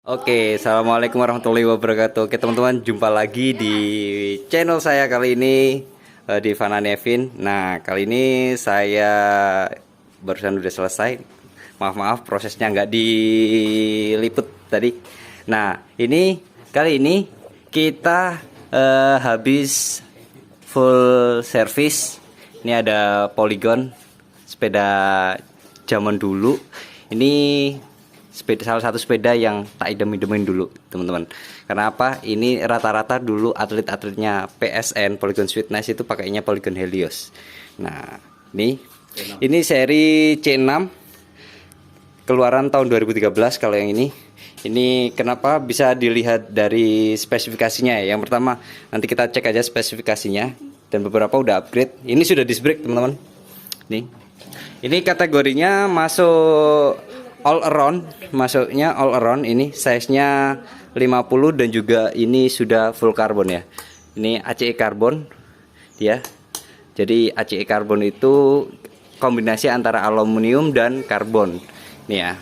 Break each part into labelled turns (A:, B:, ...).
A: Oke, assalamualaikum warahmatullahi wabarakatuh. Oke teman-teman, jumpa lagi di channel saya kali ini di Fana Nevin. Nah, kali ini saya barusan udah selesai. Maaf prosesnya nggak diliput tadi. Nah, ini kali ini kita habis full service. Ini ada Polygon sepeda zaman dulu. Ini salah satu sepeda yang tak idem-idemin dulu teman-teman. Karena apa? Ini rata-rata dulu atlet-atletnya PSN Polygon Sweetness itu pakainya Polygon Helios. Nah, ini seri C6 keluaran tahun 2013 kalau yang ini. Ini kenapa bisa dilihat dari spesifikasinya ya. Yang pertama, nanti kita cek aja spesifikasinya dan beberapa udah upgrade. Ini sudah disc brake teman-teman. Nih. Ini kategorinya masuk all around, masuknya all around. Ini size-nya 50 dan juga ini sudah full karbon ya. Ini ACE karbon ya. Jadi ACE karbon itu kombinasi antara aluminium dan karbon. Nih ya.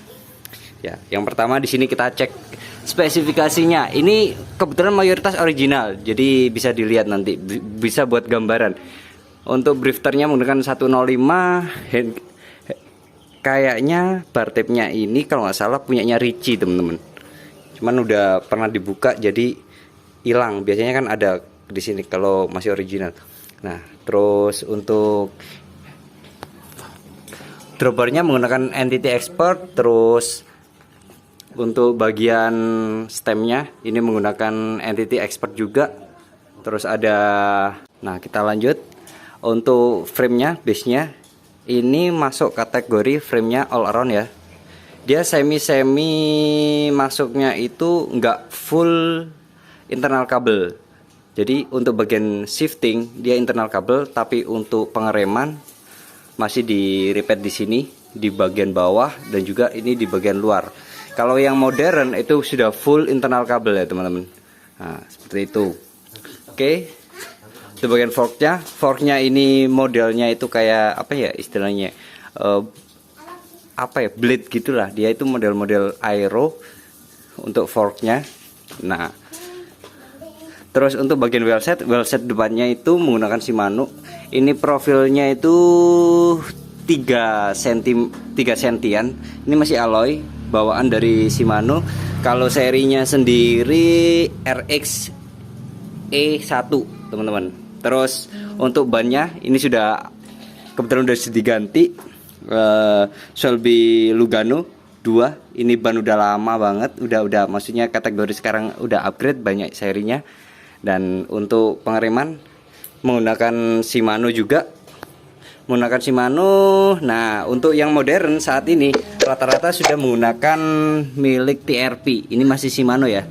A: Ya, yang pertama di sini kita cek spesifikasinya. Ini kebetulan mayoritas original. Jadi bisa dilihat nanti, bisa buat gambaran. Untuk drifternya menggunakan 105 kayaknya bar tape-nya ini kalau nggak salah punyanya Ricci teman-teman. Cuman udah pernah dibuka jadi hilang. Biasanya kan ada di sini kalau masih original. Nah, terus untuk droppernya menggunakan NTT Expert. Terus untuk bagian stemnya ini menggunakan NTT Expert juga. Terus ada, nah kita lanjut untuk frame-nya, base-nya. Ini masuk kategori framenya all around ya. Dia semi masuknya itu nggak full internal kabel. Jadi untuk bagian shifting dia internal kabel, tapi untuk pengereman masih di repeat di sini di bagian bawah dan juga ini di bagian luar. Kalau yang modern itu sudah full internal kabel ya teman-teman. Nah, seperti itu. Oke. Itu bagian forknya ini modelnya itu kayak apa ya istilahnya, apa ya, blade gitulah. Dia itu model-model aero untuk forknya. Nah, terus untuk bagian wheelset depannya itu menggunakan Shimano. Ini profilnya itu 3 sentian. Ini masih alloy bawaan dari Shimano. Kalau serinya sendiri RX E1 teman-teman. Terus untuk bannya ini sudah kebetulan udah diganti, Shelby Lugano 2. Ini ban udah lama banget, udah maksudnya kategori sekarang udah upgrade banyak serinya. Dan untuk pengereman menggunakan Shimano juga. Menggunakan Shimano. Nah, untuk yang modern saat ini rata-rata sudah menggunakan milik TRP. Ini masih Shimano ya.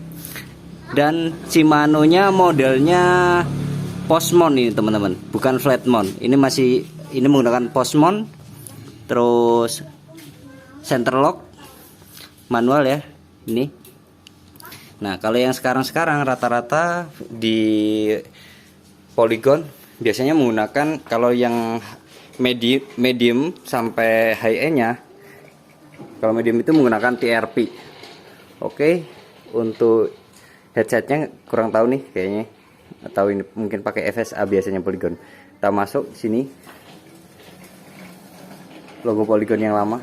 A: Dan Shimano-nya modelnya Postmon ini teman-teman, bukan flatmon. Ini menggunakan Postmon. Terus center lock manual ya ini. Nah, kalau yang sekarang rata-rata di Polygon biasanya menggunakan, kalau yang medium sampai high end-nya, kalau medium itu menggunakan TRP. Oke, untuk headsetnya kurang tahu nih kayaknya, atau ini mungkin pakai FSA biasanya Polygon. Kita masuk sini logo Polygon yang lama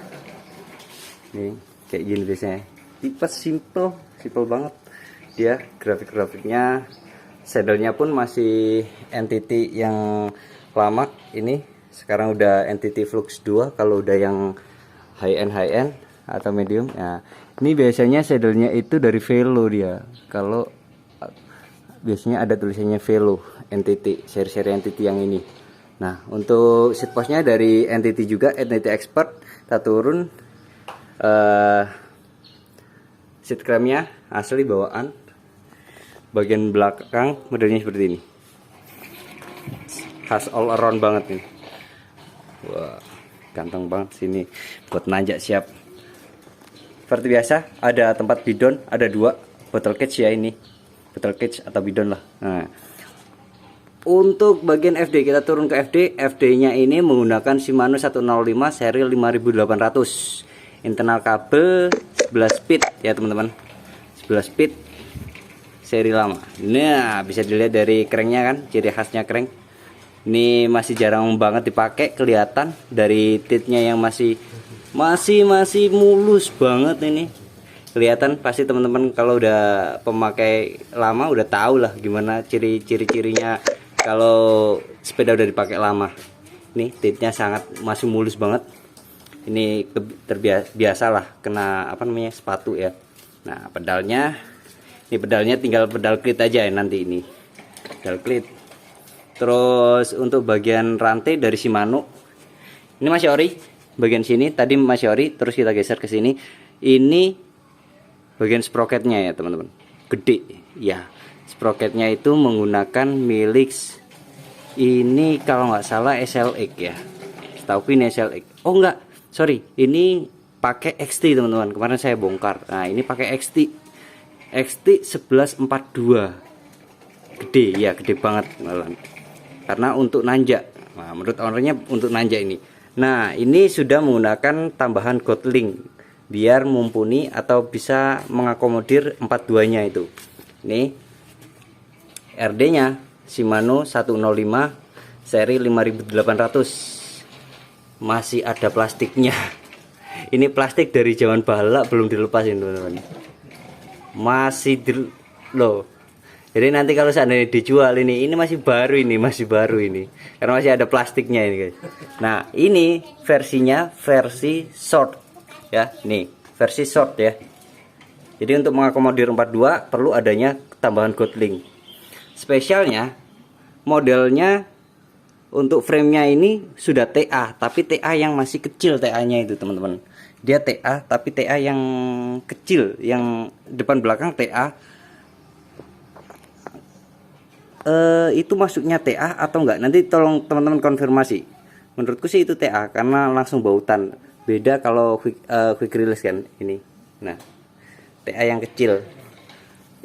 A: nih, kayak gini biasanya. Tipe simple banget dia. Grafik-grafiknya, saddle-nya pun masih NTT yang lama. Ini sekarang udah NTT Flux 2 kalau udah yang high end atau medium. Nah, ini biasanya saddle-nya itu dari Velo dia. Kalau biasanya ada tulisannya Velo NTT, seri-seri NTT yang ini. Nah, untuk seat postnya dari NTT juga, NTT Expert. Kita turun, seat crampnya asli bawaan. Bagian belakang modelnya seperti ini, khas all around banget nih. Wah, ganteng banget sini buat nanjak siap. Seperti biasa ada tempat bidon, ada 2 bottle cage ya, ini bottle cage atau bidon lah. Nah, untuk bagian FD kita turun ke FD-nya ini menggunakan Shimano 105 seri 5800. Internal kabel 11 speed ya teman-teman. 12 speed seri lama. Nah, bisa dilihat dari cranknya kan, ciri khasnya crank. Ini masih jarang banget dipakai, kelihatan dari titnya yang masih mulus banget ini. Kelihatan pasti teman-teman kalau udah pemakai lama udah tahu lah gimana ciri-cirinya kalau sepeda udah dipakai lama. Nih titnya masih mulus banget. Ini terbiasa lah kena sepatu ya. Nah, ini pedalnya tinggal pedal klit aja ya nanti ini. Pedal klit. Terus untuk bagian rantai dari Shimano ini masih ori. Bagian sini tadi masih ori, terus kita geser ke sini. Ini bagian sprocketnya ya teman-teman, gede ya. Sprocketnya itu menggunakan milik ini kalau nggak salah SLX ya. Setahu ini SLX. Oh enggak, sorry, ini pakai XT teman-teman. Kemarin saya bongkar. Nah ini pakai XT 1142. Gede ya, gede banget malah. Karena untuk nanjak. Nah, menurut ownernya untuk nanjak ini. Nah ini sudah menggunakan tambahan Goldlink biar mumpuni atau bisa mengakomodir 42-nya itu. Ini RD-nya Shimano 105 seri 5800. Masih ada plastiknya. Ini plastik dari zaman bala belum dilepasin teman-teman. Masih loh. Jadi nanti kalau seandainya dijual ini masih baru ini karena masih ada plastiknya ini guys. Nah ini versinya versi short ya, nih versi short ya. Jadi untuk mengakomodir 42 perlu adanya tambahan Goldlink. Spesialnya modelnya untuk framenya ini sudah TA, tapi TA yang masih kecil TA-nya itu teman-teman. Dia TA tapi TA yang kecil, yang depan belakang TA. Itu masuknya TA atau enggak? Nanti tolong teman-teman konfirmasi. Menurutku sih itu TA karena langsung bautan. Beda kalau quick release kan ini. Nah, TA yang kecil.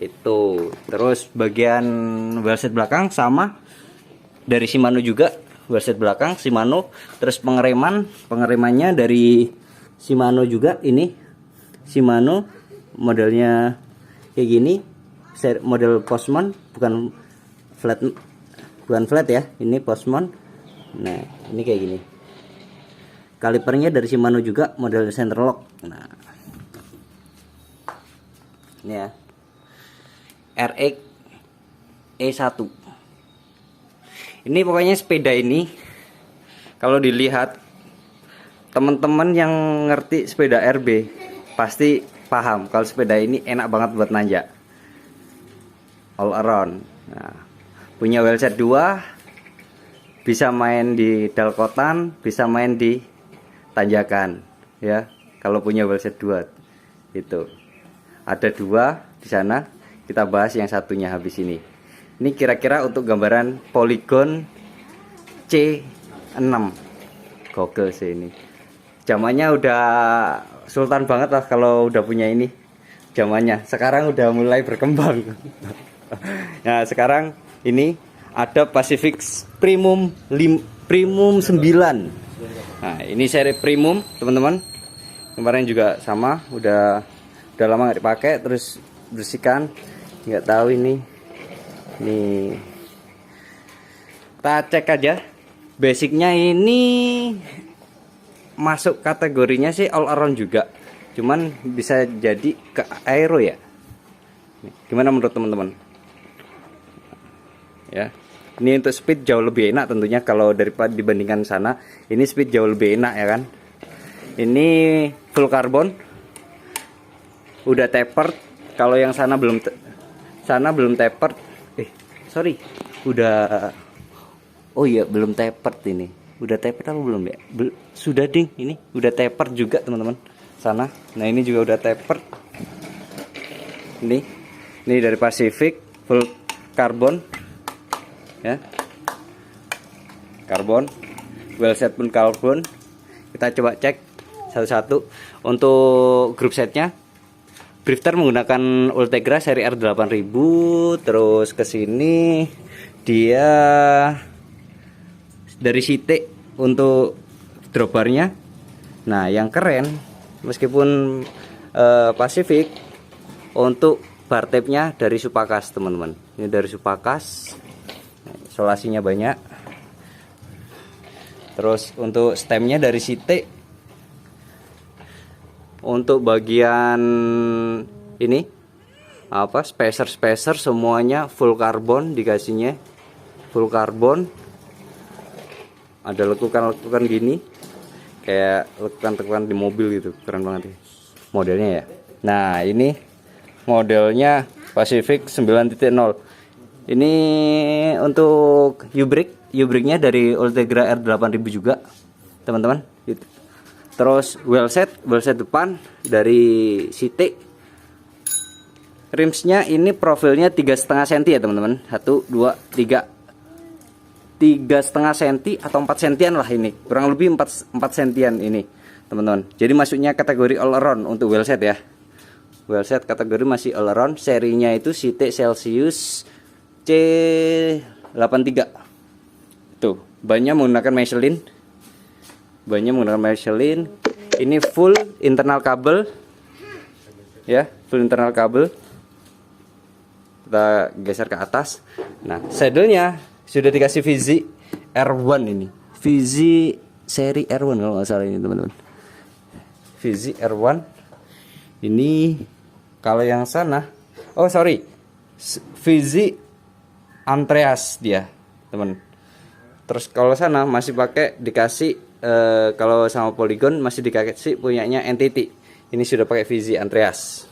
A: Itu. Terus bagian wheelset belakang sama dari Shimano juga, wheelset belakang Shimano. Terus pengeremannya dari Shimano juga ini. Shimano modelnya kayak gini. Model Postman bukan flat ya, ini Postman. Nah ini kayak gini. Kalipernya dari Shimano juga, model center lock. Nah ini ya, RX E1. Ini pokoknya sepeda ini kalau dilihat teman-teman yang ngerti sepeda RB pasti paham kalau sepeda ini enak banget buat nanjak all around. Nah, punya wheelset 2, bisa main di dalkotan, bisa main di tanjakan ya. Kalau punya wheelset 2 itu ada 2 di sana, kita bahas yang satunya habis ini. Ini kira-kira untuk gambaran Polygon C6. Gokil sih ini. Zamannya udah sultan banget lah kalau udah punya ini. Zamannya sekarang udah mulai berkembang. Nah sekarang ini ada Pacific Premium 9. Nah ini seri premium teman-teman. Kemarin juga sama, udah lama nggak dipakai, terus bersihkan. Nggak tahu ini kita cek aja. Basicnya ini masuk kategorinya sih all around juga, cuman bisa jadi ke aero ya. Gimana menurut teman-teman? Ya, ini untuk speed jauh lebih enak tentunya kalau daripada dibandingkan sana. Ini speed jauh lebih enak ya kan. Ini full carbon, udah tapered. Kalau yang sana belum tapered. Oh iya belum tapered ini. Udah tapered apa belum ya? Sudah ding, ini udah tapered juga teman-teman sana. Nah ini juga udah tapered. Ini dari Pacific full carbon ya, karbon, wheelset pun karbon. Kita coba cek satu-satu. Untuk group setnya, drifter menggunakan Ultegra seri R8000. Terus ke sini dia dari Site untuk dropbarnya. Nah yang keren meskipun Pacific, untuk bar tape-nya dari Supakas teman-teman. Ini dari Supakas, isolasinya banyak. Terus untuk stemnya dari Site. Untuk bagian ini apa, spacer semuanya full karbon, dikasihnya full karbon. Ada lekukan gini kayak lekukan di mobil gitu, keren banget ya modelnya ya. Nah ini modelnya Pacific 9.0. Ini untuk U-brake-nya dari Ultegra R8000 juga teman-teman. Terus wheelset depan dari Site. Rimsnya ini profilnya 3,5 cm ya teman-teman. 1, 2, 3, 3,5 cm atau 4 cm lah ini. Kurang lebih 4 cm ini teman-teman. Jadi masuknya kategori all around untuk wheelset ya. Wheelset kategori masih all around. Serinya itu Site Celsius C83. Tuh, bannya menggunakan Michelin. Ini full internal kabel ya, full internal kabel. Kita geser ke atas. Nah, saddle-nya sudah dikasih Vizi R1 ini. Vizi seri R1 kalau nggak salah ini teman-teman. Vizi R1. Ini kalau yang sana, oh sorry, Vizi Andreas dia teman. Terus kalau sana masih pakai dikasih kalau sama Polygon masih dikasih punyanya NTT. Ini sudah pakai Vizi Andreas.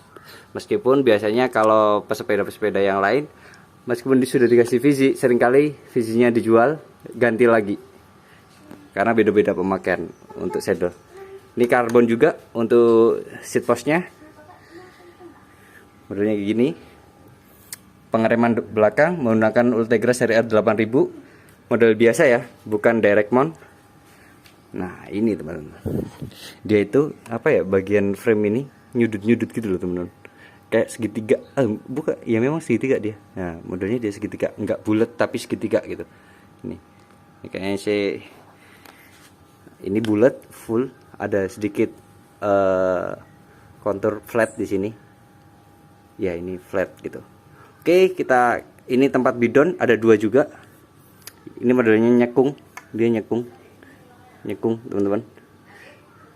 A: Meskipun biasanya kalau pesepeda-pesepeda yang lain, meskipun sudah dikasih Vizi, seringkali Vizinya dijual ganti lagi. Karena beda-beda pemakaian untuk saddle. Ini karbon juga untuk seat postnya. Modelnya kayak gini. Pengereman belakang menggunakan Ultegra seri R8000. Model biasa ya, bukan direct mount. Nah ini teman-teman, dia itu apa ya, bagian frame ini nyudut gitu loh teman-teman, kayak segitiga. Bukan ya, memang segitiga dia. Nah modelnya dia segitiga, nggak bulat tapi segitiga gitu. Ini kayaknya sih ini bulat full, ada sedikit kontur flat di sini ya, ini flat gitu. Oke, kita ini tempat bidon ada 2 juga. Ini modelnya nyekung, dia nyekung teman-teman.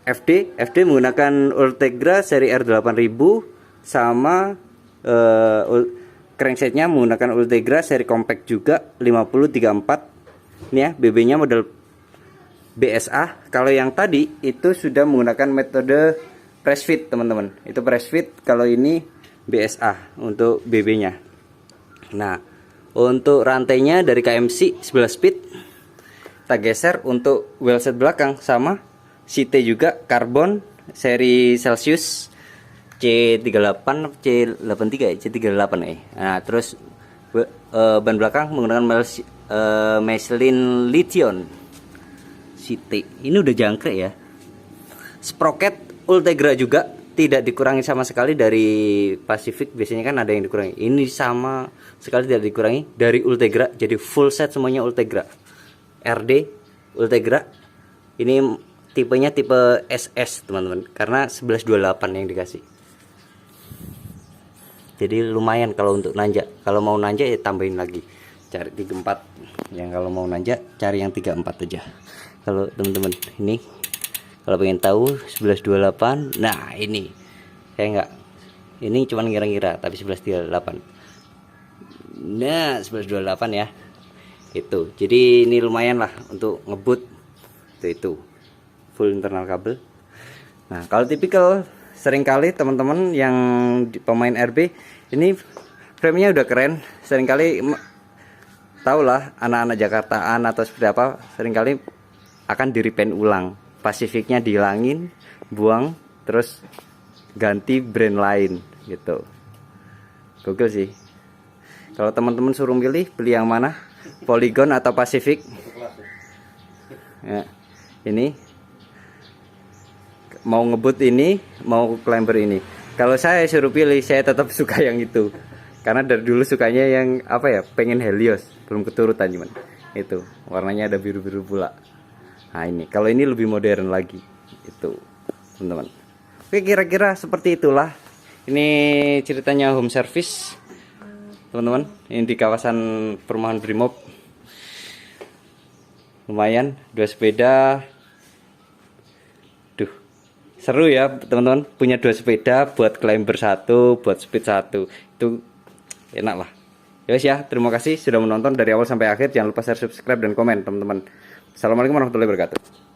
A: FD menggunakan Ultegra seri R8000 sama cranksetnya menggunakan Ultegra seri compact juga 5034. Ini ya, BB-nya model BSA. Kalau yang tadi itu sudah menggunakan metode press fit teman-teman. Itu press fit, kalau ini BSA untuk BB-nya. Nah, untuk rantainya dari KMC 11 speed. Kita geser untuk wheelset belakang sama Site juga karbon seri Celsius C38 C83 C38 Nah, terus ban belakang menggunakan Michelin Lithium Site. Ini udah jangkrik ya. Sprocket Ultegra juga tidak dikurangi sama sekali dari Pacific. Biasanya kan ada yang dikurangi. Ini sama sekali tidak dikurangi dari Ultegra. Jadi full set semuanya Ultegra. RD Ultegra. Ini tipenya tipe SS teman-teman, karena 1128 yang dikasih. Jadi lumayan kalau untuk nanjak. Kalau mau nanjak ya tambahin lagi, cari 34. Yang kalau mau nanjak cari yang 34 aja. Kalau teman-teman ini kalau pengen tahu 1128, nah ini saya enggak, ini cuma ngira-ngira tapi 1128. Nah 1128 ya. Itu jadi ini lumayan lah untuk ngebut. Itu full internal kabel. Nah kalau tipikal seringkali teman-teman yang pemain RB ini framenya udah keren, seringkali tahulah anak-anak Jakartaan atau seperti apa, seringkali akan di repaint ulang. Pacificnya dihilangin, buang, terus ganti brand lain gitu. Gokil sih. Kalau teman-teman suruh milih, beli yang mana? Polygon atau Pacific? Ya, ini mau ngebut ini, mau climber ini. Kalau saya suruh pilih, saya tetap suka yang itu. Karena dari dulu sukanya yang apa ya, pengen Helios, belum keturutan cuman. Itu warnanya ada biru-biru pula. Nah ini, kalau ini lebih modern lagi. Itu teman-teman. Oke, kira-kira seperti itulah Ini ceritanya home service, teman-teman. Ini di kawasan perumahan Brimob. Lumayan, 2 sepeda. Duh, seru ya teman-teman. Punya 2 sepeda buat climber 1, buat speed 1. Itu enak lah. Ya, terima kasih sudah menonton dari awal sampai akhir. Jangan lupa share, subscribe, dan komen teman-teman. Assalamualaikum warahmatullahi wabarakatuh.